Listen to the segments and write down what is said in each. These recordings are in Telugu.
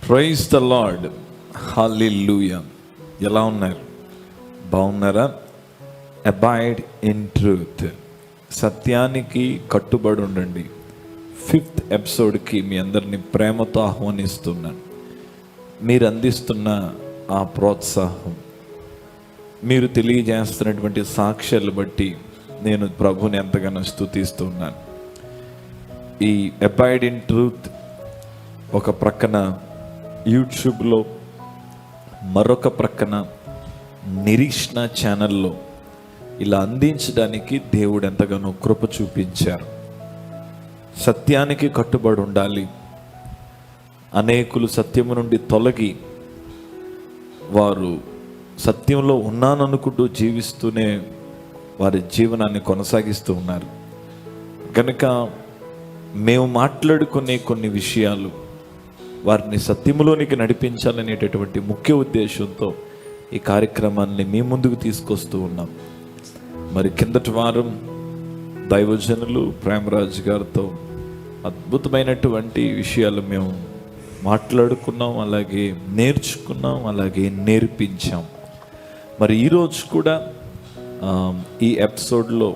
Praise the lord. హల్లెలూయా. ఎలా ఉన్నారు? బాగున్నారా? అబైడ్ ఇన్ ట్రూత్, సత్యానికి కట్టుబడి ఉండండి. 5th ఎపిసోడ్కి మీ అందరినీ ప్రేమతో ఆహ్వానిస్తున్నాను. మీరు అందిస్తున్న ఆ ప్రోత్సాహం, మీరు తెలియజేస్తున్నటువంటి సాక్ష్యాలు బట్టి నేను ప్రభుని ఎంతగానో స్తుతిస్తున్నాను. ఈ అబైడ్ ఇన్ ట్రూత్ ఒక ప్రక్కన యూట్యూబ్లో, మరొక ప్రక్కన నిరీక్షణ ఛానల్లో ఇలా అందించడానికి దేవుడు ఎంతగానో కృప చూపించారు. సత్యానికి కట్టుబడి ఉండాలి. అనేకులు సత్యము నుండి తొలగి వారు సత్యంలో ఉన్నాననుకుంటూ జీవిస్తూనే వారి జీవనాన్ని కొనసాగిస్తూ ఉన్నారు. కనుక మేము మాట్లాడుకునే కొన్ని విషయాలు వారిని సత్యములోనికి నడిపించాలనేటటువంటి ముఖ్య ఉద్దేశంతో ఈ కార్యక్రమాన్ని మీ ముందుకు తీసుకొస్తూ ఉన్నాం. మరి కిందటి వారం దైవజనులు ప్రేమరాజ్ గారితో అద్భుతమైనటువంటి విషయాలు మేము మాట్లాడుకున్నాం, అలాగే నేర్చుకున్నాం, అలాగే నేర్పించాం. మరి ఈరోజు కూడా ఈ ఎపిసోడ్లో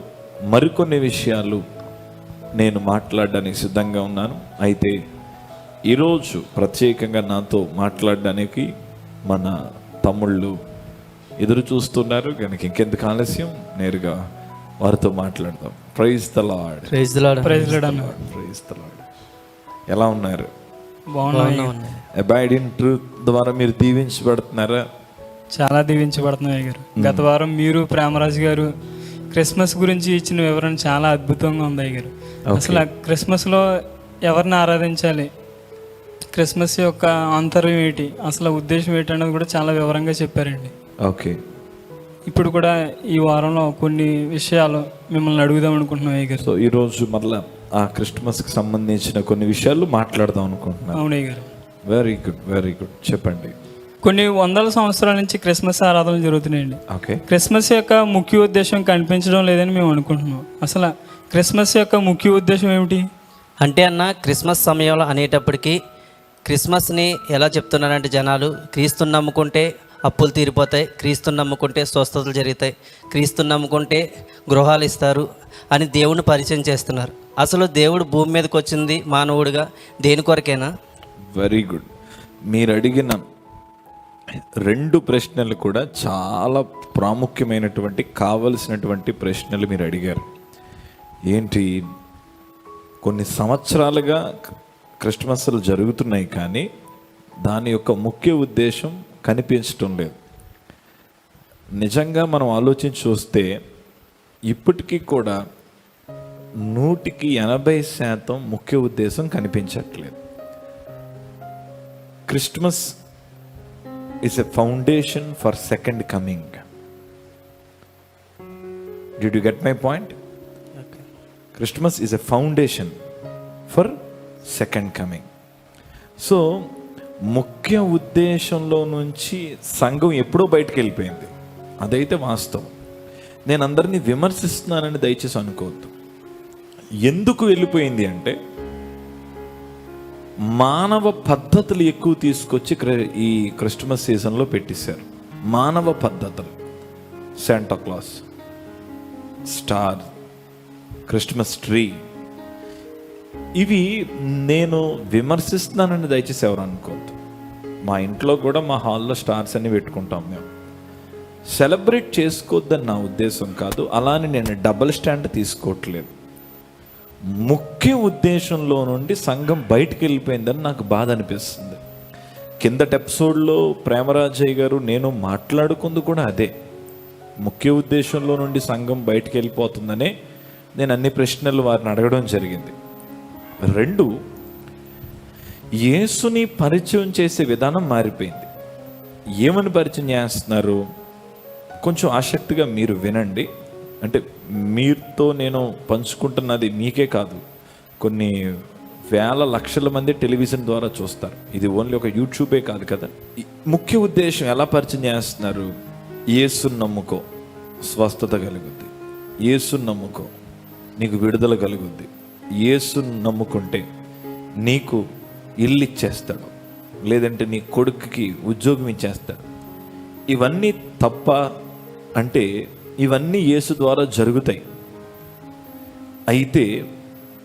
మరికొన్ని విషయాలు నేను మాట్లాడడానికి సిద్ధంగా ఉన్నాను. అయితే ఈరోజు ప్రత్యేకంగా నాతో మాట్లాడడానికి మన తమ్ముళ్ళు ఎదురు చూస్తున్నారు. కనుక ఇంకెందుకు ఆలస్యం, నేరుగా వారితో మాట్లాడదాం. Praise the lord. Praise the lord. Praise the lord. Praise the lord. ఎలా ఉన్నారు? బాగున్నాను. అబైడ్ ఇన్ ట్రూత్ ద్వారా మీరు దీవించబడుతున్నారా? చాలా దీవించబడుతున్నాయి గారు. గత వారం మీరు ప్రేమరాజు గారు క్రిస్మస్ గురించి ఇచ్చిన వివరణ చాలా అద్భుతంగా ఉంది గారు. అసలు క్రిస్మస్లో ఎవరిని ఆరాధించాలి, క్రిస్మస్ యొక్క ఆంతర్యం ఏంటి, అసలు ఉద్దేశం ఏంటి అనేది కూడా చాలా వివరంగా చెప్పారండి. ఓకే, ఇప్పుడు కూడా ఈ వారంలో కొన్ని విషయాలు మిమ్మల్ని అడుగుదాం అనుకుంటున్నాం గారు. సో ఈరోజు మళ్ళీ ఆ క్రిస్మస్కి సంబంధించిన కొన్ని విషయాలు మాట్లాడదాం అనుకుంటున్నాను. అవునే గారు. Very good, very good. చెప్పండి. కొన్ని వందల సంవత్సరాల నుంచి క్రిస్మస్ ఆరాధనలు జరుగుతున్నాయండి. ఓకే. క్రిస్మస్ యొక్క ముఖ్య ఉద్దేశం కనిపించడం లేదని మేము అనుకుంటున్నాం. అసలు క్రిస్మస్ యొక్క ముఖ్య ఉద్దేశం ఏమిటి అంటే అన్న, క్రిస్మస్ సమయంలో అనేటప్పటికీ క్రిస్మస్ని ఎలా చెప్తున్నారంటే జనాలు క్రీస్తుని నమ్ముకుంటే అప్పులు తీరిపోతాయి, క్రీస్తుని నమ్ముకుంటే స్వస్థతలు జరుగుతాయి, క్రీస్తుని నమ్ముకుంటే గృహాలు ఇస్తారు అని దేవుడిని పరిచయం చేస్తున్నారు. అసలు దేవుడు భూమి మీదకి వచ్చింది మానవుడిగా దేని కొరకేనా? Very good. మీరు అడిగిన 2 ప్రశ్నలు కూడా చాలా ప్రాముఖ్యమైనటువంటి, కావలసినటువంటి ప్రశ్నలు మీరు అడిగారు. ఏంటి, కొన్ని సంవత్సరాలుగా క్రిస్మస్లు జరుగుతున్నాయి, కానీ దాని యొక్క ముఖ్య ఉద్దేశం కనిపించటం లేదు. నిజంగా మనం ఆలోచించి చూస్తే ఇప్పటికీ కూడా 180% ముఖ్య ఉద్దేశం కనిపించట్లేదు. Christmas is a foundation for second coming. Did you get my point? Okay. Christmas is a foundation for second coming. So ముఖ్య ఉద్దేశంలో నుంచి సంఘం ఎప్పుడో బయటకు వెళ్ళిపోయింది. అదైతే వాస్తవం. నేను అందరినీ విమర్శిస్తున్నానని దయచేసి అనుకోవద్దు. ఎందుకు వెళ్ళిపోయింది అంటే, మానవ పద్ధతులు ఎక్కువ తీసుకొచ్చి ఈ క్రిస్మస్ సీజన్లో పెట్టేశారు. మానవ పద్ధతులు, Santa Claus, star, Christmas tree, ఇవి నేను విమర్శిస్తున్నానని దయచేసి ఎవరు అనుకోవద్దు. మా ఇంట్లో కూడా మా హాల్లో స్టార్స్ అన్ని పెట్టుకుంటాం. మేము సెలబ్రేట్ చేసుకోవద్దని నా ఉద్దేశం కాదు. అలానే నేను డబుల్ స్టాండ్ తీసుకోవట్లేదు. ముఖ్య ఉద్దేశంలో నుండి సంఘం బయటికి వెళ్ళిపోయిందని నాకు బాధ అనిపిస్తుంది. కిందటి ఎపిసోడ్లో ప్రేమరాజయ్య గారు నేను మాట్లాడుకుంది కూడా అదే. ముఖ్య ఉద్దేశంలో నుండి సంఘం బయటికి వెళ్ళిపోతుందనే నేను అన్ని ప్రశ్నలు వారిని అడగడం జరిగింది. 2, యేసుని పరిచయం చేసే విధానం మారిపోయింది. ఏమని పరిచయం చేస్తున్నారు? కొంచెం ఆసక్తిగా మీరు వినండి. అంటే మీతో నేను పంచుకుంటున్నది మీకే కాదు, కొన్ని వేల లక్షల మంది టెలివిజన్ ద్వారా చూస్తారు. ఇది ఓన్లీ ఒక యూట్యూబే కాదు కదా. ముఖ్య ఉద్దేశం ఎలా పరిచయం చేస్తున్నారు? యేసుని నమ్ముకో, స్వస్థత కలుగుద్ది. యేసుని నమ్ముకో, నీకు విడుదల కలుగుద్ది. యేసుని నమ్ముకుంటే నీకు ఇల్లు ఇచ్చేస్తాడు, లేదంటే నీ కొడుకుకి ఉద్యోగం ఇచ్చేస్తాడు. ఇవన్నీ తప్ప అంటే ఇవన్నీ యేసు ద్వారా జరుగుతాయి. అయితే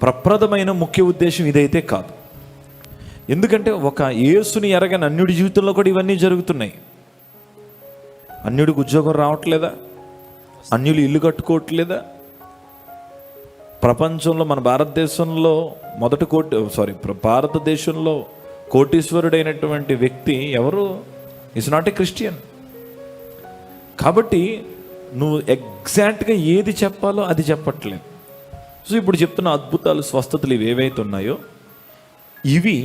ప్రప్రదమైన ముఖ్య ఉద్దేశం ఇదైతే కాదు. ఎందుకంటే ఒక యేసుని ఎరగని అన్యుడి జీవితంలో కూడా ఇవన్నీ జరుగుతున్నాయి. అన్యుడికి ఉద్యోగం రావట్లేదా? అన్యులు ఇల్లు కట్టుకోవట్లేదా? ప్రపంచంలో మన భారతదేశంలో భారతదేశంలో కోటీశ్వరుడైనటువంటి వ్యక్తి ఎవరు? Is not a Christian. కాబట్టి నువ్వు ఎగ్జాక్ట్గా ఏది చెప్పాలో అది చెప్పట్లేదు. సో ఇప్పుడు చెప్తున్న అద్భుతాలు, స్వస్థతలు ఇవి ఏవైతే ఉన్నాయో ఇవి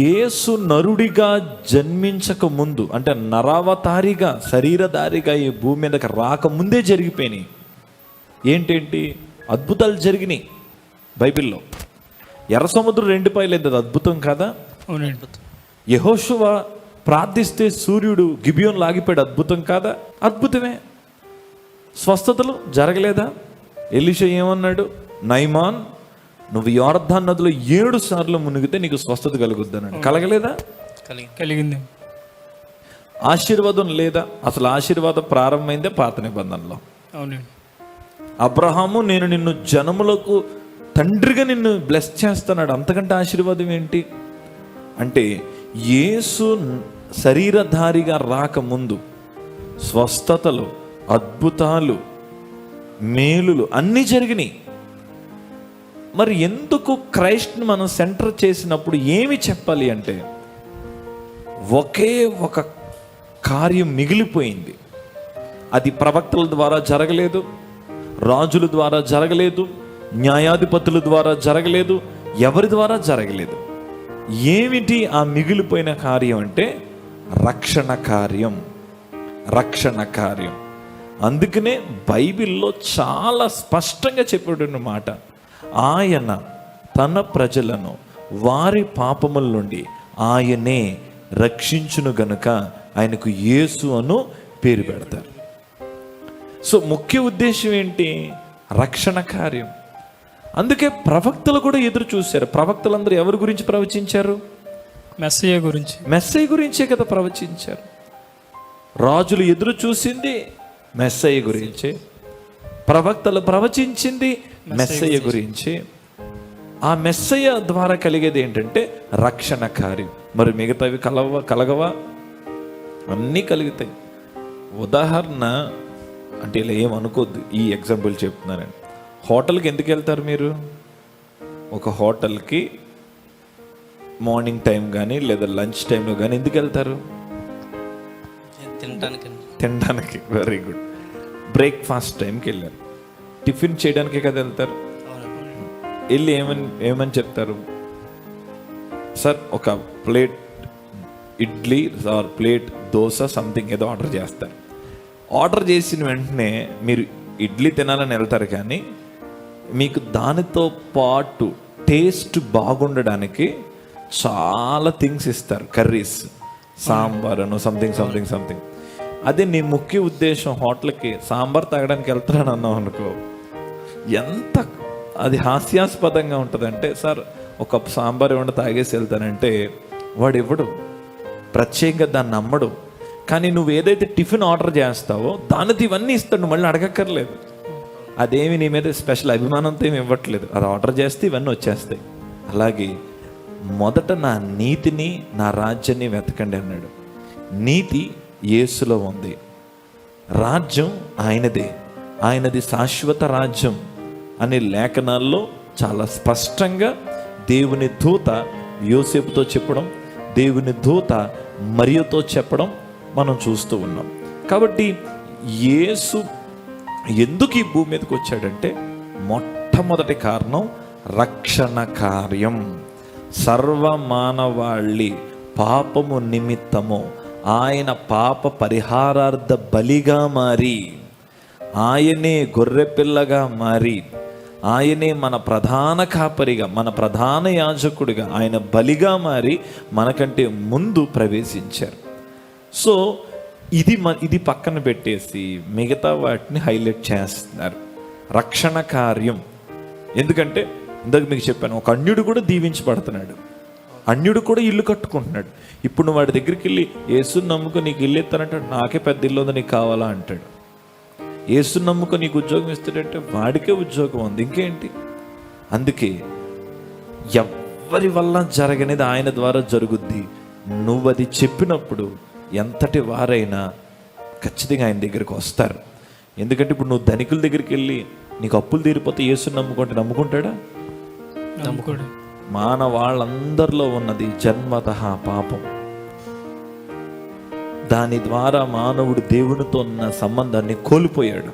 యేసు నరుడిగా జన్మించక ముందు, అంటే నరావతారిగా శరీరధారిగా ఈ భూమి మీదకి రాకముందే జరిగిపోయినాయి. ఏంటేంటి అద్భుతాలు జరిగినాయి బైబిల్లో. ఎర్ర సముద్రం 2 పాయలేదు, అది అద్భుతం కాదా? యెహోషువ ప్రార్థిస్తే సూర్యుడు గిబియోను లాగిపోయాడు, అద్భుతం కాదా? అద్భుతమే. స్వస్థతలు జరగలేదా? ఎలీషా ఏమన్నాడు? నైమాన్, నువ్వు యోర్దాను నదిలో 7 సార్లు మునిగితే నీకు స్వస్థత కలుగుద్ది అన్నాడు. కలగలేదా? కలిగింది. ఆశీర్వాదం లేదా? అసలు ఆశీర్వాదం ప్రారంభమైందే పాత నిబంధనలో. అవునండి. అబ్రహాము, నేను నిన్ను జనములకు తండ్రిగా నిన్ను బ్లెస్ చేస్తున్నాడు. అంతకంటే ఆశీర్వాదం ఏంటి? అంటే యేసు శరీరధారిగా రాకముందు స్వస్థతలు, అద్భుతాలు, మేలులు అన్నీ జరిగినాయి. మరి ఎందుకు క్రైస్ట్ని మనం సెంటర్ చేసినప్పుడు ఏమి చెప్పాలి అంటే ఒకే ఒక కార్యం మిగిలిపోయింది. అది ప్రవక్తల ద్వారా జరగలేదు, రాజుల ద్వారా జరగలేదు, న్యాయాధిపతుల ద్వారా జరగలేదు, ఎవరి ద్వారా జరగలేదు. ఏమిటి ఆ మిగిలిపోయిన కార్యం అంటే రక్షణ కార్యం. రక్షణ కార్యం. అందుకనే బైబిల్లో చాలా స్పష్టంగా చెప్పబడిన మాట, ఆయన తన ప్రజలను వారి పాపముల నుండి ఆయనే రక్షించును గనుక ఆయనకు యేసు అను పేరు పెడతారు. సో ముఖ్య ఉద్దేశం ఏంటి? రక్షణ కార్యం. అందుకే ప్రవక్తలు కూడా ఎదురు చూశారు. ప్రవక్తలందరూ ఎవరి గురించి ప్రవచించారు? మెస్సయ్య గురించి. మెస్సయ్య గురించే కదా ప్రవచించారు. రాజులు ఎదురు చూసింది మెస్సయ్య గురించి, ప్రవక్తలు ప్రవచించింది మెస్సయ్య గురించి. ఆ మెస్సయ్య ద్వారా కలిగేది ఏంటంటే రక్షణ కార్యం. మరి మిగతావి కలగవా? అన్నీ కలుగుతాయి. ఉదాహరణ అంటే ఇలా ఏమనుకోద్దు, ఈ ఎగ్జాంపుల్ చెప్తున్నానండి. హోటల్కి ఎందుకు వెళ్తారు మీరు? ఒక హోటల్కి మార్నింగ్ టైం కానీ లేదా లంచ్ టైంలో కానీ ఎందుకు వెళ్తారు? తినడానికి. Very good. బ్రేక్ఫాస్ట్ టైంకి వెళ్ళారు, టిఫిన్ చేయడానికే కదా వెళ్తారు. వెళ్ళి ఏమని చెప్తారు? సార్ ఒక plate idli or plate dosa something ఏదో ఆర్డర్ చేస్తారు. ఆర్డర్ చేసిన వెంటనే మీరు ఇడ్లీ తినాలని వెళ్తారు, కానీ మీకు దానితో పాటు టేస్ట్ బాగుండడానికి చాలా థింగ్స్ ఇస్తారు, కర్రీస్, సాంబార్ అను సంథింగ్. అదే నీ ముఖ్య ఉద్దేశం హోటల్కి సాంబార్ తాగడానికి వెళ్తానని అన్నావు అనుకో, ఎంత అది హాస్యాస్పదంగా ఉంటుందంటే, సార్ ఒక సాంబార్ ఇవ్వండి తాగేసి వెళ్తానంటే వాడు ఇవ్వడు, ప్రత్యేకంగా దాన్ని నమ్మడు. కానీ నువ్వు ఏదైతే టిఫిన్ ఆర్డర్ చేస్తావో దానితో ఇవన్నీ ఇస్తాడు, నువ్వు మళ్ళీ అడగక్కర్లేదు. అదేమి నీ మీద స్పెషల్ అభిమానంతో ఏమి ఇవ్వట్లేదు, అది ఆర్డర్ చేస్తే ఇవన్నీ వచ్చేస్తాయి. అలాగే మొదట నా నీతిని నా రాజ్యాన్ని వెతకండి అన్నాడు. నీతి యేసులో ఉంది, రాజ్యం ఆయనదే, ఆయనది శాశ్వత రాజ్యం అనే లేఖనాల్లో చాలా స్పష్టంగా దేవుని దూత యోసేపుతో చెప్పడం, దేవుని దూత మరియతో చెప్పడం మనం చూస్తూ ఉన్నాం. కాబట్టి యేసు ఎందుకు ఈ భూమి మీదకి వచ్చాడంటే మొట్టమొదటి కారణం రక్షణ కార్యం. సర్వమానవాళి పాపము నిమిత్తము ఆయన పాప పరిహారార్థ బలిగా మారి, ఆయనే గొర్రెపిల్లగా మారి, ఆయనే మన ప్రధాన కాపరిగా, మన ప్రధాన యాజకుడిగా ఆయన బలిగా మారి మనకంటే ముందు ప్రవేశించారు. సో ఇది పక్కన పెట్టేసి మిగతా వాటిని హైలైట్ చేస్తున్నారు. రక్షణ కార్యం. ఎందుకంటే ఇందాక మీకు చెప్పాను, ఒక అన్యుడు కూడా దీవించబడుతున్నాడు. అన్యుడు కూడా ఇల్లు కట్టుకుంటున్నాడు. ఇప్పుడు నువ్వు వాడి దగ్గరికి వెళ్ళి యేసుని నమ్ముకో నీకు ఇల్లు ఇస్తానంటాడు, నాకే పెద్ద ఇల్లు ఉంది నీకు కావాలా అంటాడు. యేసుని నమ్ముకో నీకు ఉద్యోగం ఇస్తాడంటే వాడికే ఉద్యోగం ఉంది, ఇంకేంటి. అందుకే ఎవరి వల్ల జరగనేది ఆయన ద్వారా జరుగుద్ది. నువ్వు అది చెప్పినప్పుడు ఎంతటి వారైనా ఖచ్చితంగా ఆయన దగ్గరికి వస్తారు. ఎందుకంటే ఇప్పుడు నువ్వు ధనికుల దగ్గరికి వెళ్ళి నీకు అప్పులు తీరిపోతే యేసుని నమ్ముకుంటే నమ్ముకుంటాడా? నమ్ముకోడు. మానవాళ్ళందరిలో ఉన్నది జన్మతః పాపం. దాని ద్వారా మానవుడు దేవునితో ఉన్న సంబంధాన్ని కోల్పోయాడు.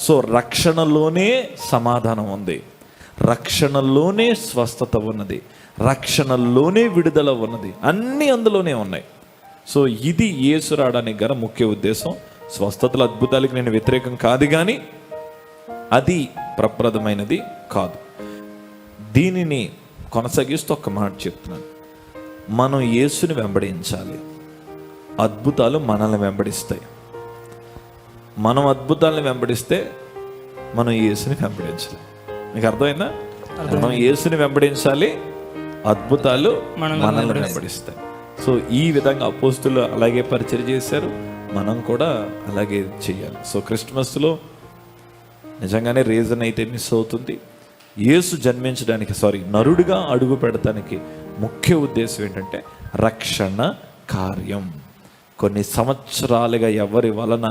సో రక్షణలోనే సమాధానం ఉంది, రక్షణలోనే స్వస్థత ఉన్నది, రక్షణలోనే విడుదల ఉన్నది, అన్నీ అందులోనే ఉన్నాయి. సో ఇది యేసు రావడానికి గల ముఖ్య ఉద్దేశం. స్వస్థతల అద్భుతాలకి నేను వ్యతిరేకం కాదు, కానీ అది ప్రప్రదమైనది కాదు. దీనిని కొనసాగిస్తూ ఒక మాట చెప్తున్నాను, మనం యేసుని వెంబడించాలి, అద్భుతాలు మనల్ని వెంబడిస్తాయి. మనం అద్భుతాలను వెంబడిస్తే మనం యేసుని వెంబడించాలి. మీకు అర్థమైందా? మనం యేసుని వెంబడించాలి, అద్భుతాలు మనల్ని వెంబడిస్తాయి. సో ఈ విధంగా అపోస్తులు అలాగే పరిచయం చేశారు, మనం కూడా అలాగే చేయాలి. సో క్రిస్మస్లో నిజంగానే రీజన్ అయితే మిస్ అవుతుంది. యేసు జన్మించడానికి నరుడిగా అడుగు పెడతానికి ముఖ్య ఉద్దేశం ఏంటంటే రక్షణ కార్యం. కొన్ని సంవత్సరాలుగా ఎవరి వలన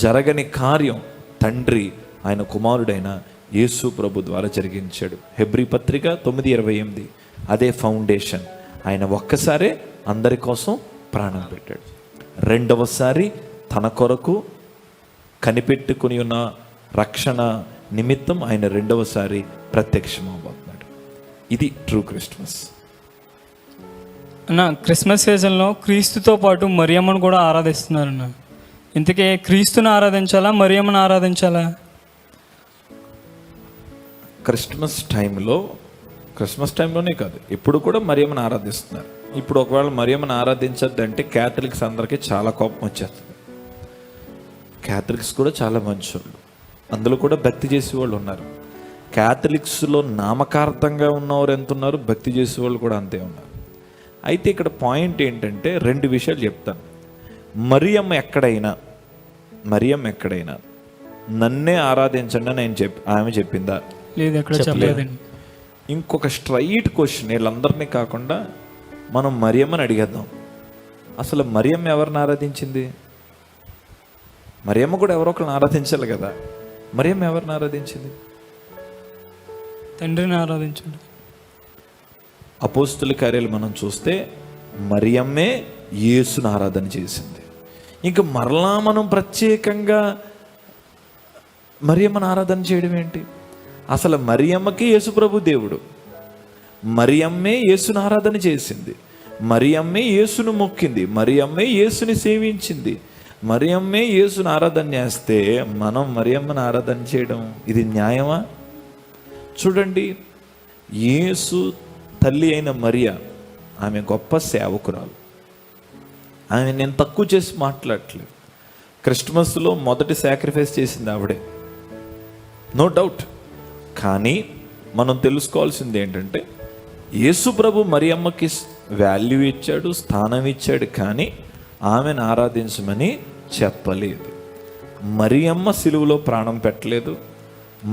జరగని కార్యం తండ్రి ఆయన కుమారుడైన యేసు ప్రభు ద్వారా జరిగించాడు. హెబ్రీ పత్రిక 9:28 అదే ఫౌండేషన్. ఆయన ఒక్కసారే అందరి కోసం ప్రాణం పెట్టాడు, రెండవసారి తన కొరకు కనిపెట్టుకుని ఉన్న రక్షణ నిమిత్తం ఆయన రెండవసారి ప్రత్యక్షమవుతున్నాడు. ఇది ట్రూ క్రిస్మస్. అన్న క్రిస్మస్ సీజన్లో క్రీస్తుతో పాటు మరియమ్మను కూడా ఆరాధిస్తున్నారన్న. ఇంతకీ క్రీస్తుని ఆరాధించాలా మరియమ్మను ఆరాధించాలా? క్రిస్మస్ టైంలోనే కాదు, ఇప్పుడు కూడా మరియమ్మను ఆరాధిస్తున్నారు. ఇప్పుడు ఒకవేళ మరియమ్మను ఆరాధించద్దంటే క్యాథలిక్స్ అందరికీ చాలా కోపం వచ్చేస్తుంది. క్యాథలిక్స్ కూడా చాలా మంచోళ్ళు, అందులో కూడా భక్తి చేసేవాళ్ళు ఉన్నారు. క్యాథలిక్స్లో నామకార్థంగా ఉన్నవారు ఎంత ఉన్నారు, భక్తి చేసేవాళ్ళు కూడా అంతే ఉన్నారు. అయితే ఇక్కడ పాయింట్ ఏంటంటే 2 విషయాలు చెప్తాను. మరియమ్మ ఎక్కడైనా నన్నే ఆరాధించండి అని ఆమె చెప్పిందా? లేదు, ఎక్కడ చెప్పలేదండి. ఇంకొక స్ట్రైట్ క్వశ్చన్ వీళ్ళందరినీ కాకుండా మనం మరియమ్మని అడిగేద్దాం. అసలు మరియమ్మ ఎవరిని ఆరాధించింది? మరియమ్మ కూడా ఎవరో ఒకరిని ఆరాధించాలి కదా. మరియమ్మ ఎవరిని ఆరాధించింది? తండ్రిని ఆరాధించండి. అపోస్తుల కార్యాలు మనం చూస్తే మరియమ్మే యేసుని ఆరాధన చేసింది. ఇంకా మరలా మనం ప్రత్యేకంగా మరియమ్మను ఆరాధన చేయడం ఏంటి? అసలు మరియమ్మకి యేసు ప్రభు దేవుడు, మరియమ్మే యేసుని ఆరాధన చేసింది, మరియమ్మే యేసును మొక్కింది, మరియమ్మే యేసుని సేవించింది, మరియమ్మే యేసుని ఆరాధన చేస్తే మనం మరియమ్మను ఆరాధన చేయడం ఇది న్యాయమా? చూడండి, యేసు తల్లి అయిన మరియ ఆమె గొప్ప సేవకురాలు. ఆమె నేను తక్కువ చేసి మాట్లాడట్లేదు. క్రిస్మస్లో మొదటి సాక్రిఫైస్ చేసింది ఆవిడే, నో డౌట్. కానీ మనం తెలుసుకోవాల్సింది ఏంటంటే యేసు ప్రభు మరియమ్మకి వాల్యూ ఇచ్చాడు, స్థానం ఇచ్చాడు, కానీ ఆమెను ఆరాధించమని చెప్పలేదు. మరియమ్మ సిలువలో ప్రాణం పెట్టలేదు,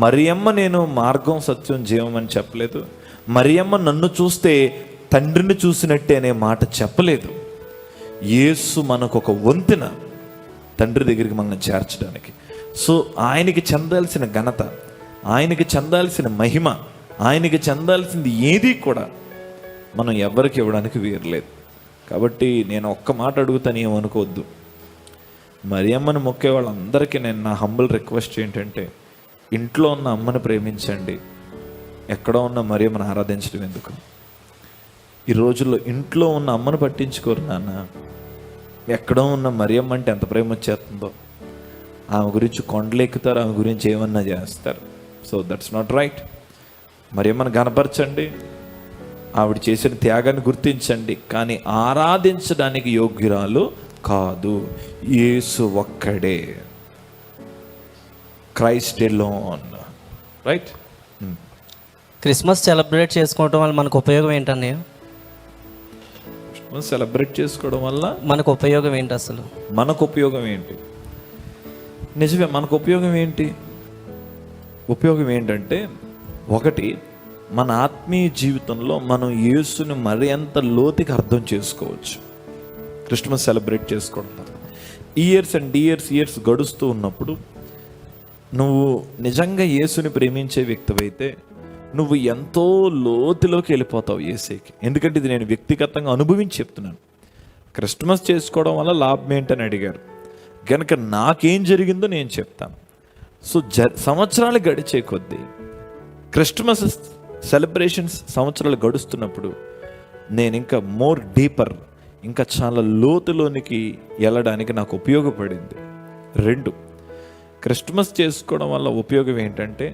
మరియమ్మ నేను మార్గం సత్యం జీవం అని చెప్పలేదు, మరియమ్మ నన్ను చూస్తే తండ్రిని చూసినట్టే అనే మాట చెప్పలేదు. యేసు మనకు ఒక వంతెన తండ్రి దగ్గరికి మనల్ని చేర్చడానికి. సో ఆయనకి చెందాల్సిన ఘనత, ఆయనకి చెందాల్సిన మహిమ, ఆయనకి చెందాల్సింది ఏది కూడా మనం ఎవరికి ఇవ్వడానికి వీరలేదు. కాబట్టి నేను ఒక్క మాట అడుగుతాను, ఏమనుకోవద్దు. మరియమ్మను మొక్కే వాళ్ళందరికీ నేను నా హంబుల్ రిక్వెస్ట్ ఏంటంటే ఇంట్లో ఉన్న అమ్మని ప్రేమించండి, ఎక్కడో ఉన్న మరియమ్మను ఆరాధించడం ఎందుకు? ఈ రోజుల్లో ఇంట్లో ఉన్న అమ్మను పట్టించుకోరు నాన్న, ఎక్కడో ఉన్న మరియమ్మ అంటే ఎంత ప్రేమ వచ్చేస్తుందో. ఆమె గురించి కొండలెక్కుతారు, ఆమె గురించి ఏమన్నా చేస్తారు. So that's not right. మరియమ్మను గనపరచండి, ఆవిడ చేసిన త్యాగాన్ని గుర్తించండి, కానీ ఆరాధించడానికి యోగ్యురాలు కాదు. యేసు ఒక్కడే, Christ alone. Right? Christmas celebrate చేసుకోవటం వల్ల మనకు ఉపయోగం ఏంటన్నయ్య? క్రిస్మస్ సెలబ్రేట్ చేసుకోవడం వల్ల మనకు ఉపయోగం ఏంటి అసలు? మనకు ఉపయోగం ఏంటి? నిజమే, మనకు ఉపయోగం ఏంటి? ఉపయోగం ఏంటంటే, ఒకటి, మన ఆత్మీయ జీవితంలో మనం యేసుని మరి ఎంత లోతుగా అర్థం చేసుకోవచ్చు క్రిస్మస్ సెలబ్రేట్ చేసుకోవడం. ఇయర్స్ అండ్ ఇయర్స్ గడుస్తూ ఉన్నప్పుడు నువ్వు నిజంగా యేసుని ప్రేమించే వ్యక్తివైతే నువ్వు ఎంతో లోతులోకి వెళ్ళిపోతావు యేసుకి. ఎందుకంటే ఇది నేను వ్యక్తిగతంగా అనుభవించి చెప్తున్నాను. క్రిస్మస్ చేసుకోవడం వల్ల లాభం ఏంటని అడిగారు కనుక నాకేం జరిగిందో నేను చెప్తాను. సో సంవత్సరాలు గడిచే కొద్దీ క్రిస్మస్ సెలబ్రేషన్స్ సంవత్సరాలు గడుస్తున్నప్పుడు నేను ఇంకా మోర్ డీపర్, ఇంకా చాలా లోతులోనికి వెళ్ళడానికి నాకు ఉపయోగపడింది. 2, క్రిస్మస్ చేసుకోవడం వల్ల ఉపయోగం ఏంటంటే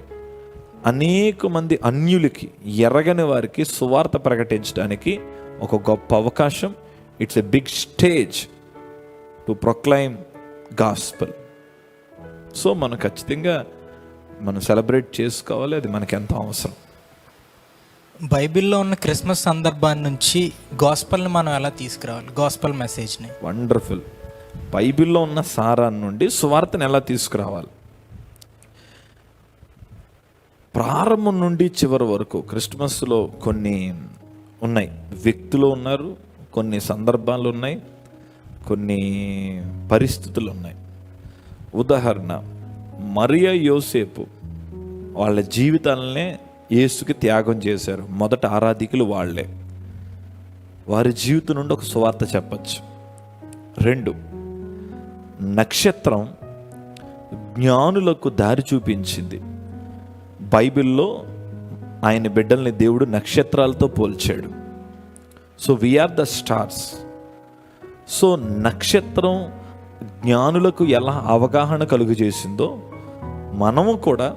అనేక మంది అన్యులకి, ఎరగని వారికి సువార్త ప్రకటించడానికి ఒక గొప్ప అవకాశం. It's a big stage to proclaim gospel. So మనం ఖచ్చితంగా మనం సెలబ్రేట్ చేసుకోవాలి, అది మనకి ఎంతో అవసరం. బైబిల్లో ఉన్న క్రిస్మస్ సందర్భాన్ని నుంచి గాస్పల్ని మనం ఎలా తీసుకురావాలి? గాస్పల్ మెసేజ్ని. వండర్ఫుల్. బైబిల్లో ఉన్న సారాన్ని నుండి సువార్తను ఎలా తీసుకురావాలి? ప్రారంభం నుండి చివరి వరకు క్రిస్మస్లో కొన్ని ఉన్నాయి, వ్యక్తులు ఉన్నారు, కొన్ని సందర్భాలు ఉన్నాయి, కొన్ని పరిస్థితులు ఉన్నాయి. ఉదాహరణ, మరియా యోసేపు వాళ్ళ జీవితాలనే యేసుకి త్యాగం చేశారు. మొదట ఆరాధికులు వాళ్ళే. వారి జీవితం నుండి ఒక సువార్త చెప్పచ్చు. 2, నక్షత్రం జ్ఞానులకు దారి చూపించింది. బైబిల్లో ఆయన బిడ్డల్ని దేవుడు నక్షత్రాలతో పోల్చాడు. So we are the stars. So నక్షత్రం జ్ఞానులకు ఎలా అవగాహన కలుగజేసిందో మనము కూడా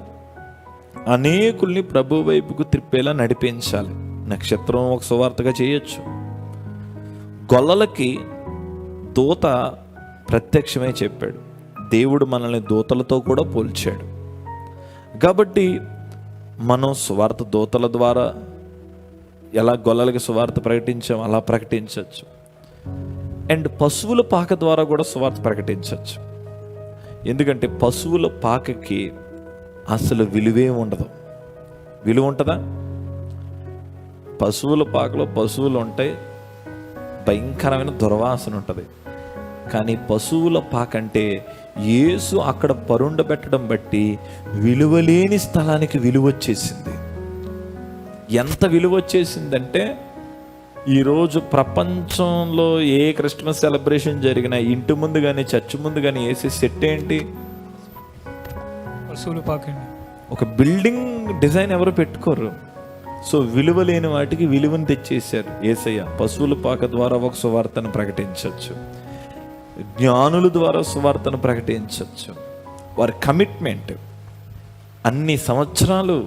అనేకుల్ని ప్రభు వైపుకు త్రిప్పేలా నడిపించాలి. నక్షత్రం ఒక సువార్తగా చేయొచ్చు. గొల్లలకి దూత ప్రత్యక్షమై చెప్పాడు. దేవుడు మనల్ని దూతలతో కూడా పోల్చాడు. కాబట్టి మనం సువార్త దూతల ద్వారా ఎలా గొల్లలకి సువార్త ప్రకటించాం అలా ప్రకటించవచ్చు. అండ్ పశువుల పాక ద్వారా కూడా సువార్త ప్రకటించవచ్చు. ఎందుకంటే పశువుల పాకకి అసలు విలువే ఉండదు. విలువ ఉంటుందా? పశువుల పాకలో పశువులు ఉంటాయి, భయంకరమైన దుర్వాసన ఉంటుంది. కానీ పశువుల పాక అంటే యేసు అక్కడ పరుండబెట్టడం బట్టి విలువలేని స్థలానికి విలువ వచ్చేసింది. ఎంత విలువ వచ్చేసిందంటే ఈరోజు ప్రపంచంలో ఏ క్రిస్మస్ సెలబ్రేషన్ జరిగినా ఇంటి ముందు కానీ చర్చి ముందు కానీ వేసే సెట్ ఏంటి? పశువులు పాకండి. ఒక బిల్డింగ్ డిజైన్ ఎవరు పెట్టుకోరు. సో విలువ లేని వాటికి విలువను తెచ్చేశారు యేసయ్య. పశువుల పాక ద్వారా ఒక సువార్తను ప్రకటించవచ్చు, జ్ఞానుల ద్వారా సువార్తను ప్రకటించవచ్చు. వారి కమిట్మెంట్, అన్ని సంవత్సరాలు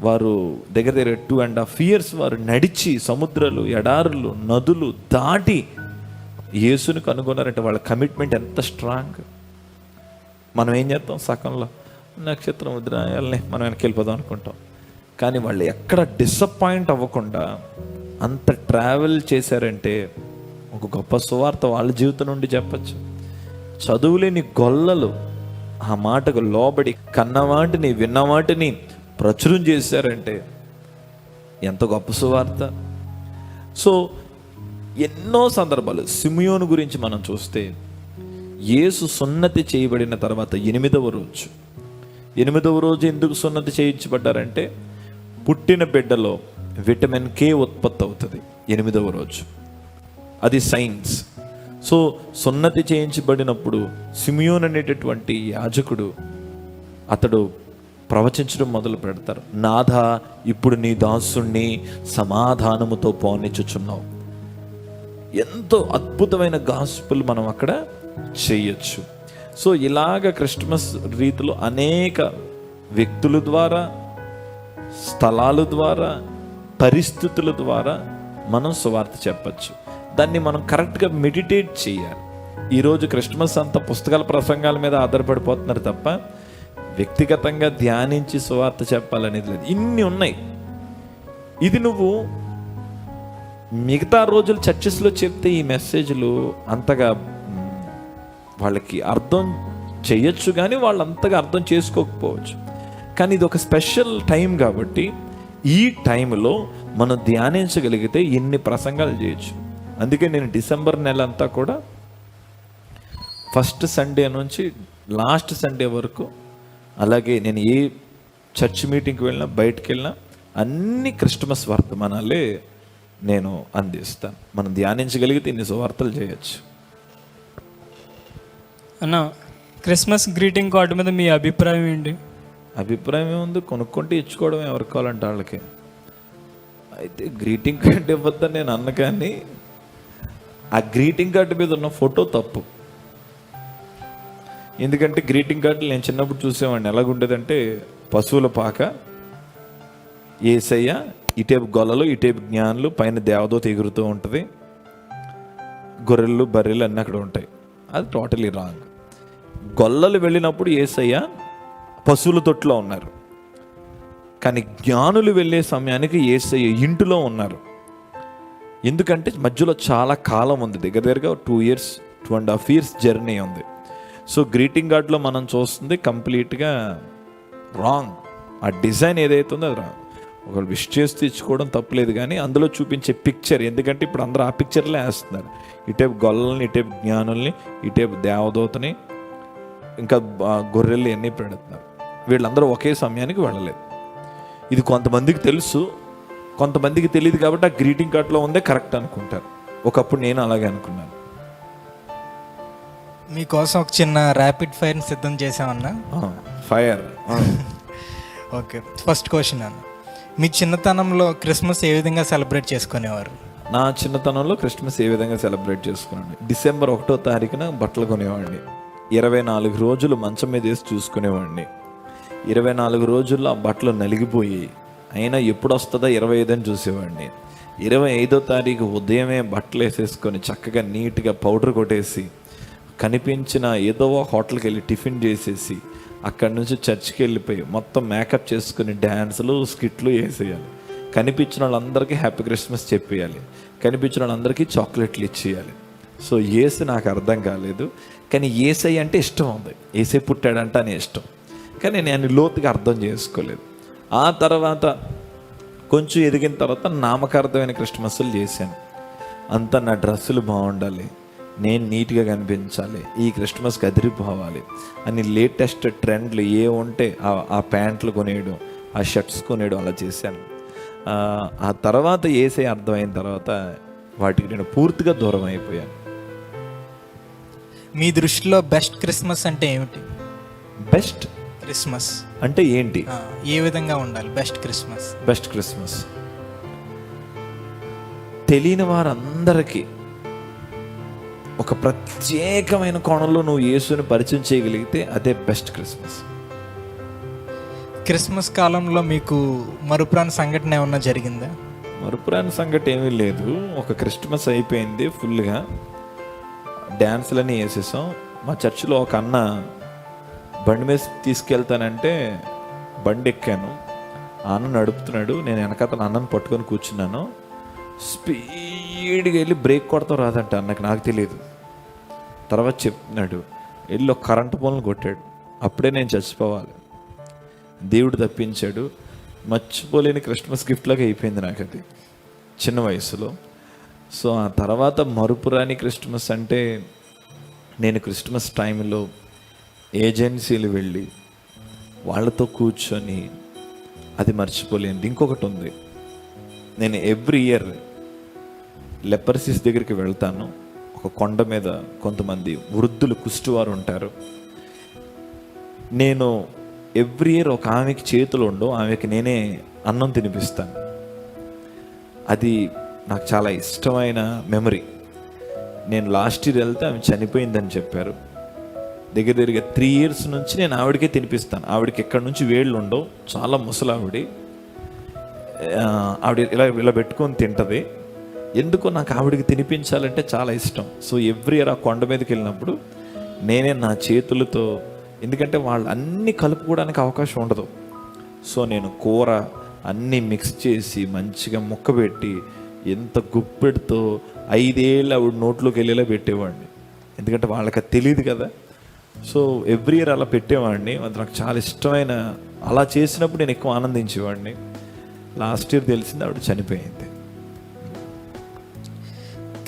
వారు దగ్గర 2.5 years వారు నడిచి సముద్రాలు, ఎడారులు, నదులు దాటి యేసుని కనుగొన్నారంటే వాళ్ళ కమిట్మెంట్ ఎంత స్ట్రాంగ్. మనం ఏం చేస్తాం? సకంలో నక్షత్రం ముద్రాయాలని మనం వెనక్కి వెళ్ళిపోదాం అనుకుంటాం. కానీ వాళ్ళు ఎక్కడ డిసప్పాయింట్ అవ్వకుండా అంత ట్రావెల్ చేశారంటే ఒక గొప్ప సువార్త వాళ్ళ జీవితం నుండి చెప్పచ్చు. చదువులేని గొల్లలు ఆ మాటకు లోబడి కన్నవాటిని విన్నవాటిని ప్రచురం చేశారంటే ఎంత గొప్ప సువార్త. సో ఎన్నో సందర్భాలు, సిమియోను గురించి మనం చూస్తే యేసు సున్నతి చేయబడిన తర్వాత 8వ రోజు, 8వ రోజు ఎందుకు సున్నతి చేయించబడ్డారంటే పుట్టిన బిడ్డలో విటమిన్ K ఉత్పత్తి అవుతుంది 8వ రోజు. అది సైన్స్. సో సున్నతి చేయించబడినప్పుడు సిమియోన్ అనేటటువంటి యాజకుడు అతడు ప్రవచించడం మొదలు పెడతారు. నాథా, ఇప్పుడు నీ దాసుణ్ణి సమాధానముతో పోనిచ్చుచున్నావు. ఎంతో అద్భుతమైన గాస్పుల్ మనం అక్కడ చేయొచ్చు. సో ఇలాగ క్రిస్మస్ రీతిలో అనేక వ్యక్తుల ద్వారా, స్థలాల ద్వారా, పరిస్థితుల ద్వారా మనం సువార్త చెప్పచ్చు. దాన్ని మనం కరెక్ట్గా మెడిటేట్ చేయాలి. ఈరోజు క్రిస్మస్ అంతా పుస్తకాల ప్రసంగాల మీద ఆధారపడిపోతున్నారు తప్ప వ్యక్తిగతంగా ధ్యానించి సువార్త చెప్పాలనేది లేదు. ఇన్ని ఉన్నాయి. ఇది నువ్వు మిగతా రోజులు చర్చెస్లో చెప్తే ఈ మెసేజ్లు అంతగా వాళ్ళకి అర్థం చేయొచ్చు, కానీ వాళ్ళు అంతగా అర్థం చేసుకోకపోవచ్చు. కానీ ఇది ఒక స్పెషల్ టైం కాబట్టి ఈ టైంలో మనం ధ్యానించగలిగితే ఎన్ని ప్రసంగాలు చేయొచ్చు. అందుకే నేను డిసెంబర్ నెల అంతా కూడా ఫస్ట్ సండే నుంచి లాస్ట్ సండే వరకు, అలాగే నేను ఏ చర్చ్ మీటింగ్కి వెళ్ళినా బయటకు వెళ్ళినా అన్ని క్రిస్టమస్ వర్తమానాలే నేను అందిస్తాను. మనం ధ్యానించగలిగితే ఇన్ని సువార్తలు చేయొచ్చు. అన్న, క్రిస్మస్ గ్రీటింగ్ కార్డు మీద మీ అభిప్రాయం ఏంటి? అభిప్రాయం ఏముంది, కొనుక్కుంటే ఇచ్చుకోవడం ఎవరికి కావాలంటే వాళ్ళకి. అయితే గ్రీటింగ్ కార్డు ఇవ్వద్దని నేను అన్న, కానీ ఆ గ్రీటింగ్ కార్డు మీద ఉన్న ఫోటో తప్పు. ఎందుకంటే గ్రీటింగ్ కార్డులు నేను చిన్నప్పుడు చూసేవాడిని, ఎలాగుండేదంటే పశువుల పాక, యేసయ్య, ఇటేపు గొల్లలు ఇటేపు జ్ఞానులు, పైన దేవదూత ఎగురుతూ ఉంటుంది, గొర్రెలు బర్రెలు అన్నీ అక్కడ ఉంటాయి. అది టోటలీ రాంగ్. గొల్లలు వెళ్ళినప్పుడు యేసయ్య పశువుల తొట్టులో ఉన్నారు, కానీ జ్ఞానులు వెళ్ళే సమయానికి యేసయ్య ఇంటిలో ఉన్నారు. ఎందుకంటే మధ్యలో చాలా కాలం ఉంది, దగ్గర దగ్గరగా 2 years 2.5 years జర్నీ ఉంది. సో గ్రీటింగ్ కార్డులో మనం చూస్తుంది కంప్లీట్గా రాంగ్. ఆ డిజైన్ ఏదైతే ఉందో అది రాంగ్. ఒకళ్ళు విష్ చేస్తూ ఇచ్చుకోవడం తప్పలేదు, కానీ అందులో చూపించే పిక్చర్, ఎందుకంటే ఇప్పుడు అందరూ ఆ పిక్చర్లే వేస్తున్నారు. ఇటేపు గొల్లల్ని, ఇటేపు జ్ఞానుల్ని, ఇటేపు దేవదూతని, ఇంకా గొర్రెల్ని అన్నీ పెడుతున్నారు. వీళ్ళందరూ ఒకే సమయానికి వెళ్ళలేదు. ఇది కొంతమందికి తెలుసు, కొంతమందికి తెలియదు. కాబట్టి ఆ గ్రీటింగ్ కార్డులో ఉందే కరెక్ట్ అనుకుంటారు. ఒకప్పుడు నేను అలాగే అనుకున్నాను. మీకోసం ఒక చిన్న ర్యాపిడ్ ఫైర్ సిద్ధం చేసామన్నా. ఫైర్. ఓకే, ఫస్ట్ క్వశ్చన్ అన్న, మీ చిన్నతనంలో క్రిస్మస్ ఏ విధంగా సెలబ్రేట్ చేసుకునేవారు? నా చిన్నతనంలో క్రిస్మస్ ఏ విధంగా సెలబ్రేట్ చేసుకున్నాను? డిసెంబర్ 1వ తారీఖున బట్టలు కొనేవాడిని. 24 రోజులు మంచం మీద వేసి చూసుకునేవాడిని. 24 రోజుల్లో ఆ బట్టలు నలిగిపోయి, అయినా ఎప్పుడు వస్తుందా 25 అని చూసేవాడిని. 25వ తారీఖు ఉదయమే బట్టలు వేసేసుకొని చక్కగా నీట్గా పౌడర్ కొట్టేసి, కనిపించిన ఏదో హోటల్కి వెళ్ళి టిఫిన్ చేసేసి, అక్కడి నుంచి చర్చ్కి వెళ్ళిపోయి మొత్తం మేకప్ చేసుకుని డ్యాన్సులు స్కిట్లు వేసేయాలి. కనిపించిన వాళ్ళందరికీ హ్యాపీ క్రిస్మస్ చెప్పేయాలి, కనిపించిన వాళ్ళందరికీ చాక్లెట్లు ఇచ్చేయాలి. సో యేసు నాకు అర్థం కాలేదు, కానీ యేసై అంటే ఇష్టం ఉంది, యేసై పుట్టాడంటే అని ఇష్టం, కానీ నేను లోతుగా అర్థం చేసుకోలేదు. ఆ తర్వాత కొంచెం ఎదిగిన తర్వాత నామకార్థమైన క్రిస్మస్లు చేశాను. అంతా నా డ్రెస్సులు బాగుండాలి, నేను నీట్గా కనిపించాలి, ఈ క్రిస్మస్కి అదిరిపోవాలి అని లేటెస్ట్ ట్రెండ్లు ఏ ఉంటే ఆ ప్యాంట్లు కొనేయడం, ఆ షర్ట్స్ కొనేయడం అలా చేశాను. ఆ తర్వాత యేసయ్య అర్థమైన తర్వాత వాటికి నేను పూర్తిగా దూరం అయిపోయాను. మీ దృష్టిలో బెస్ట్ క్రిస్మస్ అంటే ఏమిటి? బెస్ట్ క్రిస్మస్ అంటే ఏంటి? ఏ విధంగా ఉండాలి బెస్ట్ క్రిస్మస్? బెస్ట్ క్రిస్మస్ తెలియని వారందరికీ ఒక ప్రత్యేకమైన కోణంలో నువ్వు యేసుని పరిచయం చేయగలిగితే అదే బెస్ట్ క్రిస్మస్. క్రిస్మస్ కాలంలో మీకు మరుపురాని సంఘటన ఏమన్నా జరిగిందా? మరుపురాని సంఘటన ఏమీ లేదు. ఒక క్రిస్మస్ అయిపోయింది, ఫుల్గా డ్యాన్సులన్నీ వేసేసాం. మా చర్చిలో ఒక అన్న బండి మీద తీసుకెళ్తానంటే బండి ఎక్కాను, ఆ అన్న నడుపుతున్నాడు, నేను వెనకాతల అన్నను పట్టుకొని కూర్చున్నాను. స్పీడ్గా వెళ్ళి బ్రేక్ కొడతాం రాదంట అన్నకి, నాకు తెలియదు. తర్వాత చెప్తున్నాడు, వెళ్ళి ఒక కరెంటు పోల్ని కొట్టాడు. అప్పుడే నేను చచ్చిపోవాలి, దేవుడు తప్పించాడు. మర్చిపోలేని క్రిస్మస్ గిఫ్ట్లాగా అయిపోయింది నాకు అది చిన్న వయసులో. సో ఆ తర్వాత మరుపురాని క్రిస్మస్ అంటే, నేను క్రిస్మస్ టైంలో ఏజెన్సీలు వెళ్ళి వాళ్ళతో కూర్చొని, అది మర్చిపోలేనిది. ఇంకొకటి ఉంది, నేను ఎవ్రీ ఇయర్ లెపర్సిస్ దగ్గరికి వెళ్తాను. ఒక కొండ మీద కొంతమంది వృద్ధులు కుష్టివారు ఉంటారు. నేను ఎవ్రీ ఇయర్ ఒక ఆమెకి చేతులు ఉండవు, ఆమెకి నేనే అన్నం తినిపిస్తాను. అది నాకు చాలా ఇష్టమైన మెమరీ. నేను లాస్ట్ ఇయర్ వెళ్తే ఆమె చనిపోయిందని చెప్పారు. దగ్గర దగ్గరగా 3 years నుంచి నేను ఆవిడకే తినిపిస్తాను. ఆవిడకి ఎక్కడి నుంచి వేళ్ళు ఉండవు, చాలా ముసలావిడి. ఆవిడ ఇలా పెట్టుకొని తింటుంది. ఎందుకో నాకు ఆవిడకి తినిపించాలంటే చాలా ఇష్టం. సో ఎవ్రీ ఇయర్ ఆ కొండ మీదకి వెళ్ళినప్పుడు నేనే నా చేతులతో, ఎందుకంటే వాళ్ళు అన్నీ కలుపుకోవడానికి అవకాశం ఉండదు. సో నేను కూర అన్నీ మిక్స్ చేసి మంచిగా ముక్క పెట్టి ఎంత గుప్పెడుతో 5 ఏళ్ళు ఆవిడ నోట్లోకి వెళ్ళేలా పెట్టేవాడిని, ఎందుకంటే వాళ్ళకి అది తెలియదు కదా. సో ఎవ్రీ ఇయర్ అలా పెట్టేవాడిని. అది నాకు చాలా ఇష్టమైన, అలా చేసినప్పుడు నేను ఎక్కువ ఆనందించేవాడిని. లాస్ట్ ఇయర్ తెలిసింది ఆవిడ చనిపోయింది.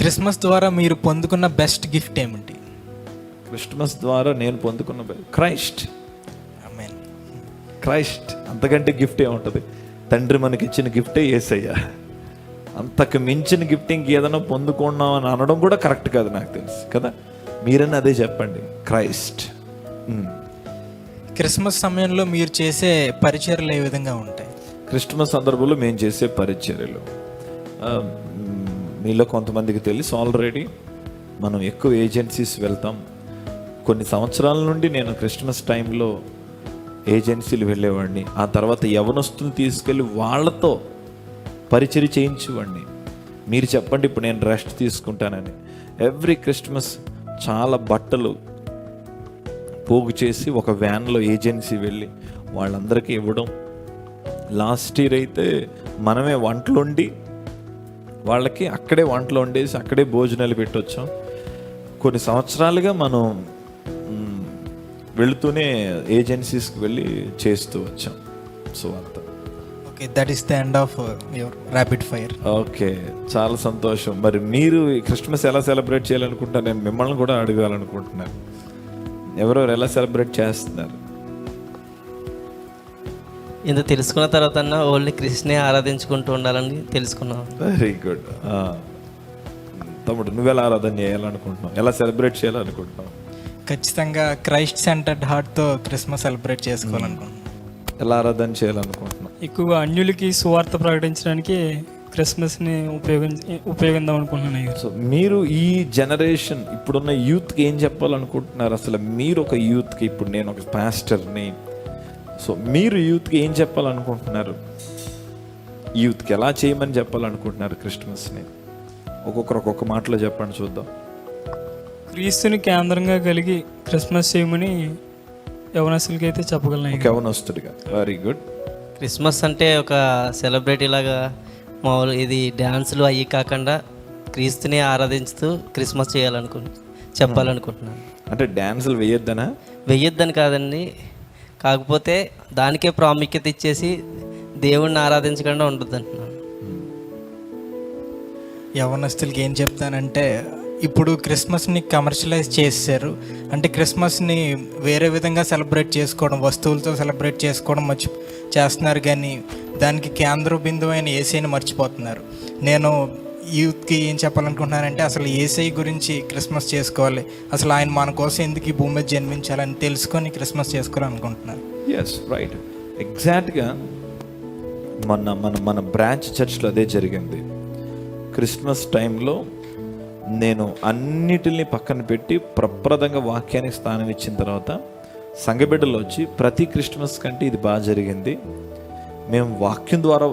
క్రిస్మస్ ద్వారా మీరు పొందుకున్న బెస్ట్ గిఫ్ట్ ఏమిటి? క్రిస్మస్ ద్వారా నేను పొందుకున్న క్రైస్ట్. ఆమేన్. క్రైస్ట్ అంతకంటే గిఫ్ట్ ఏముంటుంది? తండ్రి మనకి ఇచ్చిన గిఫ్టే యేసయ్య. అంతకు మించిన గిఫ్ట్ ఇంకేదైనా పొందుకున్నాం అని అనడం కూడా కరెక్ట్ కాదు, నాకు తెలుసు కదా. మీరన్నా అదే చెప్పండి, క్రైస్ట్. క్రిస్మస్ సమయంలో మీరు చేసే పరిచర్యలు ఏ విధంగా ఉంటాయి? క్రిస్మస్ సందర్భంలో మేము చేసే పరిచర్యలు మీలో కొంతమందికి తెలుసు ఆల్రెడీ. మనం ఎక్కువ ఏజెన్సీస్ వెళ్తాం. కొన్ని సంవత్సరాల నుండి నేను క్రిస్మస్ టైంలో ఏజెన్సీలు వెళ్ళేవాడిని. ఆ తర్వాత యవనస్తులు తీసుకెళ్ళి వాళ్ళతో పరిచర్య చేయించేవాడిని. మీరు చెప్పండి, ఇప్పుడు నేను రెస్ట్ తీసుకుంటానని. ఎవ్రీ క్రిస్మస్ చాలా బట్టలు పోగు చేసి ఒక వ్యాన్లో ఏజెన్సీ వెళ్ళి వాళ్ళందరికీ ఇవ్వడం. లాస్ట్ ఇయర్ అయితే మనమే వంటలు వండి వాళ్ళకి అక్కడే వంటలు వండేసి అక్కడే భోజనాలు పెట్టొచ్చాం. కొన్ని సంవత్సరాలుగా మనం వెళుతూనే ఏజెన్సీస్కి వెళ్ళి చేస్తూ వచ్చాం. సో అంతా okay, that is the end of your rapid fire. Okay, చాలా సంతోషం. మరి మీరు ఈ క్రిస్మస్ ఎలా సెలబ్రేట్ చేయాలనుకుంటున్నారు? నేను మిమ్మల్ని కూడా అడగాలనుకుంటున్నాను. ఎవరెవరు ఎలా సెలబ్రేట్ చేస్తున్నారు? ఇంత తెలుసుకున్న తర్వాత ఓన్లీ కృష్ణే ఆరాధించుకుంటూ ఉండాలని తెలుసుకున్నాం. Very good. తమ్ముడు, నువ్వెలా ఆరాధన చేయాలనుకుంటున్నావు? ఎలా సెలబ్రేట్ చేయాలనుకుంటున్నావు? ఖచ్చితంగా క్రైస్ట్ సెంటర్డ్ హార్ట్తో క్రిస్మస్ సెలబ్రేట్ చేసుకోవాలనుకుంటున్నాను. ఎలా ఆరాధన చేయాలనుకుంటున్నావు? ఎక్కువగా అన్యులకి సువార్త ప్రకటించడానికి క్రిస్మస్ని ఉపయోగిద్దాం అనుకుంటున్నాను అయ్యగారు. సో మీరు ఈ జనరేషన్ ఇప్పుడున్న యూత్కి ఏం చెప్పాలనుకుంటున్నారు? అసలు మీరు ఒక యూత్కి, ఇప్పుడు నేను ఒక పాస్టర్ని, సో మీరు యూత్కి ఏం చెప్పాలనుకుంటున్నారు? యూత్కి ఎలా చేయమని చెప్పాలనుకుంటున్నారు క్రిస్మస్ని? ఒక్కొక్కరు ఒక్కొక్క మాటలో చెప్పండి చూద్దాం. క్రీస్తుని కేంద్రంగా కలిగి క్రిస్మస్ చేయమని యవనస్తులకి అయితే చెప్పగలను. యవనస్తుడిగా. Very good. క్రిస్మస్ అంటే ఒక సెలబ్రిటీ లాగా మామూలు ఇది డ్యాన్సులు అవి కాకుండా క్రీస్తుని ఆరాధించుతూ క్రిస్మస్ చెప్పాలనుకుంటున్నాను. అంటే డ్యాన్సులు వేయొద్దనా? వెయ్యొద్దని కాదండి, కాకపోతే దానికే ప్రాముఖ్యత ఇచ్చేసి దేవుణ్ణి ఆరాధించకుండా ఉండద్దు అంటున్నాను. యవనస్తులకి ఏం చెప్తానంటే, ఇప్పుడు క్రిస్మస్ని కమర్షియలైజ్ చేశారు. అంటే క్రిస్మస్ని వేరే విధంగా సెలబ్రేట్ చేసుకోవడం, వస్తువులతో సెలబ్రేట్ చేసుకోవడం చేస్తున్నారు, కానీ దానికి కేంద్ర బిందువు అయిన యేసయ్యని మర్చిపోతున్నారు. నేను యూత్కి ఏం చెప్పాలనుకుంటున్నానంటే, అసలు యేసయ్య గురించి క్రిస్మస్ చేసుకోవాలి, అసలు ఆయన మన కోసం ఎందుకు ఈ భూమి మీద జన్మించాలని తెలుసుకొని క్రిస్మస్ చేసుకోవాలనుకుంటున్నారు. Yes, right. ఎగ్జాక్ట్గా మన బ్రాంచ్ చర్చ్లో అదే జరిగింది. క్రిస్మస్ టైంలో నేను అన్నిటిని పక్కన పెట్టి ప్రప్రదంగా వాక్యానికి స్థానం ఇచ్చిన తర్వాత సంఘబిడ్డలు వచ్చి ప్రతి క్రిస్మస్ కంటే ఇది బాగా జరిగింది, మేము వాక్యం ద్వారా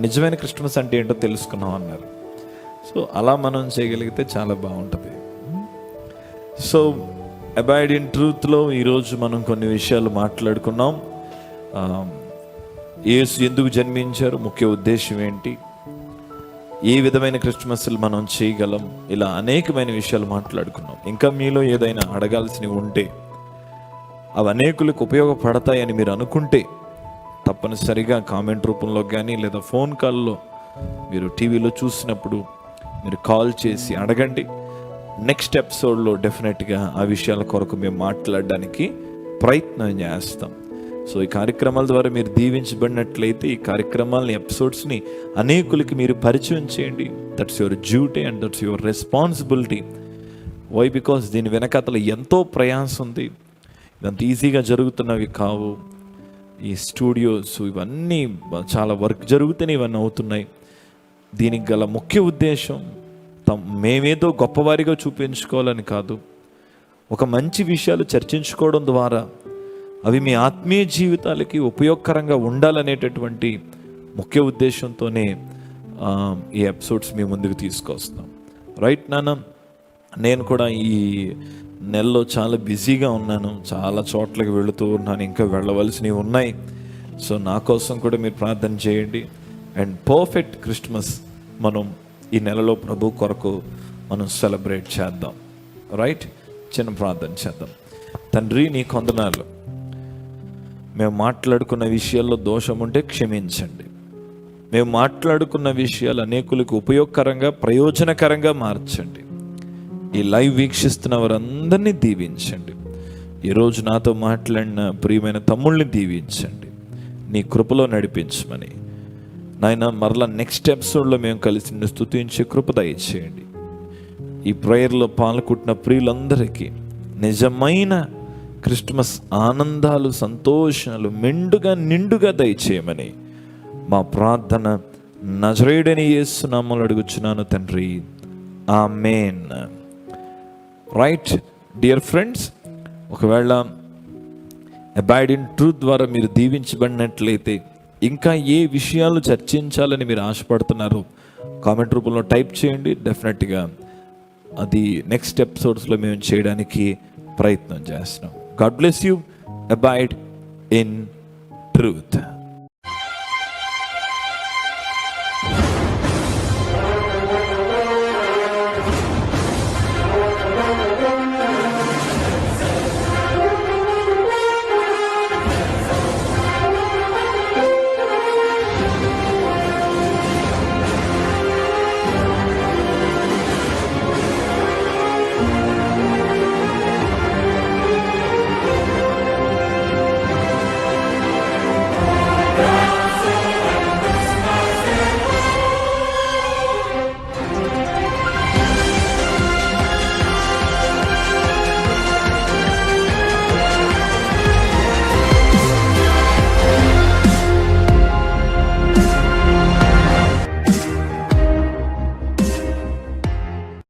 నిజమైన క్రిస్మస్ అంటే ఏంటో తెలుసుకున్నాం అన్నారు. సో అలా మనం చేయగలిగితే చాలా బాగుంటుంది. సో అబాయిడ్ ఇన్ ట్రూత్లో ఈరోజు మనం కొన్ని విషయాలు మాట్లాడుకున్నాం. యేసు ఎందుకు జన్మించారు, ముఖ్య ఉద్దేశం ఏంటి, ఏ విధమైన క్రిస్మస్లు మనం చేయగలం, ఇలా అనేకమైన విషయాలు మాట్లాడుకున్నాం. ఇంకా మీలో ఏదైనా అడగాల్సినవి ఉంటే, అవి అనేకులకు ఉపయోగపడతాయని మీరు అనుకుంటే తప్పనిసరిగా కామెంట్ రూపంలో కానీ లేదా ఫోన్ కాల్లో మీరు టీవీలో చూసినప్పుడు మీరు కాల్ చేసి అడగండి. నెక్స్ట్ ఎపిసోడ్లో డెఫినెట్గా ఆ విషయాల కొరకు మేము మాట్లాడడానికి ప్రయత్నం చేస్తాం. సో ఈ కార్యక్రమాల ద్వారా మీరు దీవించబడినట్లయితే ఈ కార్యక్రమాలని, ఎపిసోడ్స్ని అనేకులకి మీరు పరిచయం చేయండి. That's your duty and that's your responsibility. Why? Because దీని వెనకాతల ఎంతో ప్రయాసం ఉంది. ఇదంత ఈజీగా జరుగుతున్నవి కావు. ఈ స్టూడియోస్ ఇవన్నీ చాలా వర్క్ జరుగుతూనే ఇవన్నీ అవుతున్నాయి. దీనికి గల ముఖ్య ఉద్దేశం మేమేదో గొప్పవారిగా చూపించుకోవాలని కాదు, ఒక మంచి విషయాలు చర్చించుకోవడం ద్వారా అవి మీ ఆత్మీయ జీవితాలకి ఉపయోగకరంగా ఉండాలనేటటువంటి ముఖ్య ఉద్దేశంతోనే ఈ ఎపిసోడ్స్ మీ ముందుకు తీసుకొస్తున్నాం. రైట్ నాన్న? నేను కూడా ఈ నెలలో చాలా బిజీగా ఉన్నాను, చాలా చోట్లకి వెళుతూ ఉన్నాను, ఇంకా వెళ్ళవలసినవి ఉన్నాయి. సో నా కోసం కూడా మీరు ప్రార్థన చేయండి. అండ్ పర్ఫెక్ట్ క్రిస్మస్ మనం ఈ నెలలో ప్రభు కొరకు మనం సెలబ్రేట్ చేద్దాం. రైట్, చిన్న ప్రార్థన చేద్దాం. తండ్రి, నీ కొందనాలు, మేము మాట్లాడుకున్న విషయాల్లో దోషం ఉంటే క్షమించండి. మేము మాట్లాడుకున్న విషయాలు అనేకులకు ఉపయోగకరంగా, ప్రయోజనకరంగా మార్చండి. ఈ లైవ్ వీక్షిస్తున్న వారందరినీ దీవించండి. ఈరోజు నాతో మాట్లాడిన ప్రియమైన తమ్ముళ్ళని దీవించండి, నీ కృపలో నడిపించమని నాయన. మరలా నెక్స్ట్ ఎపిసోడ్లో మేము కలిసి నిన్ను స్తుతించే కృప దయచేయండి. ఈ ప్రేయర్లో పాల్గొంటున్న ప్రియులందరికీ నిజమైన క్రిస్మస్ ఆనందాలు, సంతోషాలు మెండుగా నిండుగా దయచేయమని మా ప్రార్థన నజరేయుడైన యేసు నామములో అడుగుచున్నాను తండ్రి, ఆమేన్. రైట్ డియర్ ఫ్రెండ్స్, ఒకవేళ అబైడ్ ఇన్ ట్రూత్ ద్వారా మీరు దీవించబడినట్లయితే ఇంకా ఏ విషయాలు చర్చించాలని మీరు ఆశపడుతున్నారో కామెంట్ రూపంలో టైప్ చేయండి. డెఫినెట్గా అది నెక్స్ట్ ఎపిసోడ్స్లో మేము చేయడానికి ప్రయత్నం చేస్తున్నాం. God bless you. Abide in truth.